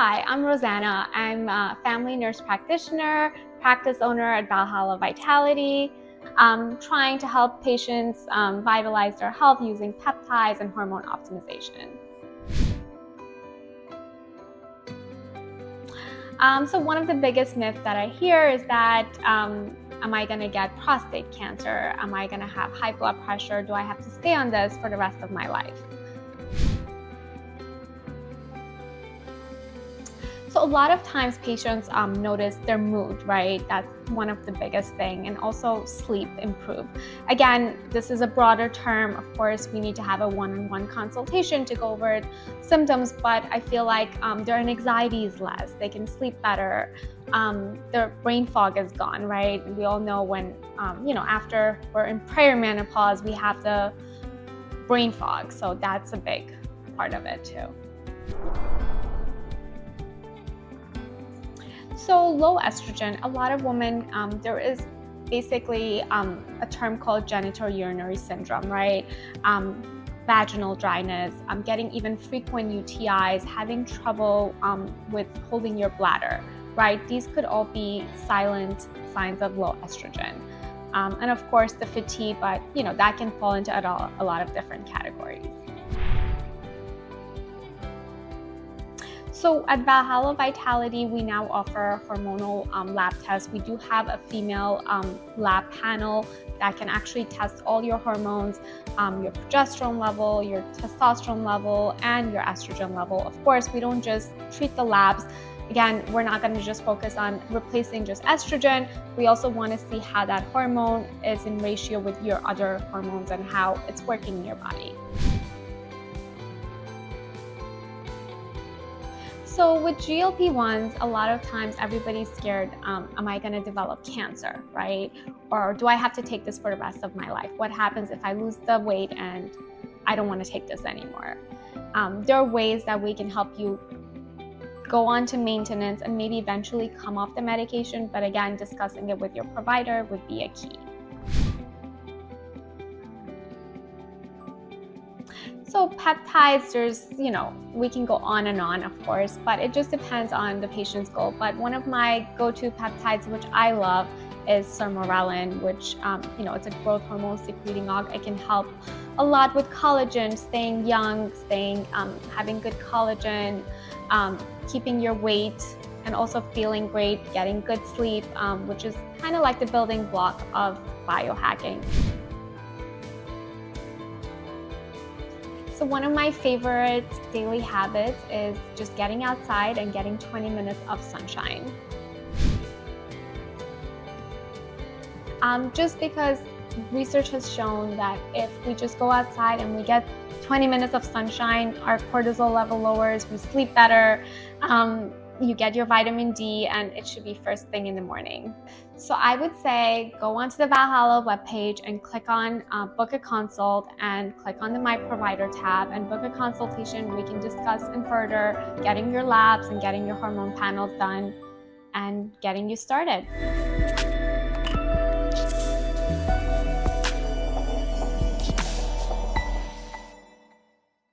Hi, I'm Rosanna. I'm a family nurse practitioner, practice owner at Valhalla Vitality. I'm trying to help patients vitalize their health using peptides and hormone optimization. So one of the biggest myths that I hear is that am I going to get prostate cancer? Am I going to have high blood pressure? Do I have to stay on this for the rest of my life? So a lot of times patients notice their mood, right? That's one of the biggest thing, and also sleep improve. Again, this is a broader term. Of course, we need to have a one-on-one consultation to go over symptoms, but I feel like their anxiety is less. They can sleep better. Their brain fog is gone, right? We all know when, after we're in perimenopause, we have the brain fog. So that's a big part of it too. So low estrogen, a lot of women, there is basically a term called genitourinary syndrome, right? Vaginal dryness, getting even frequent UTIs, having trouble with holding your bladder, right? These could all be silent signs of low estrogen. And of course the fatigue, but that can fall into a lot of different categories. So at Valhalla Vitality, we now offer hormonal lab tests. We do have a female lab panel that can actually test all your hormones, your progesterone level, your testosterone level, and your estrogen level. Of course, we don't just treat the labs. Again, we're not going to just focus on replacing just estrogen. We also want to see how that hormone is in ratio with your other hormones and how it's working in your body. So with GLP-1s, a lot of times everybody's scared, am I going to develop cancer, right? Or do I have to take this for the rest of my life? What happens if I lose the weight and I don't want to take this anymore? There are ways that we can help you go on to maintenance and maybe eventually come off the medication, but again, discussing it with your provider would be a key. So peptides, we can go on and on, of course, but it just depends on the patient's goal. But one of my go-to peptides, which I love, is sermorelin, which, it's a growth hormone secreting OG. It can help a lot with collagen, staying young, having good collagen, keeping your weight, and also feeling great, getting good sleep, which is kind of like the building block of biohacking. So one of my favorite daily habits is just getting outside and getting 20 minutes of sunshine. Just because research has shown that if we just go outside and we get 20 minutes of sunshine, our cortisol level lowers, we sleep better, you get your vitamin D, and it should be first thing in the morning. So I would say go onto the Valhalla webpage and click on book a consult, and click on the My Provider tab and book a consultation. We can discuss in further getting your labs and getting your hormone panels done and getting you started.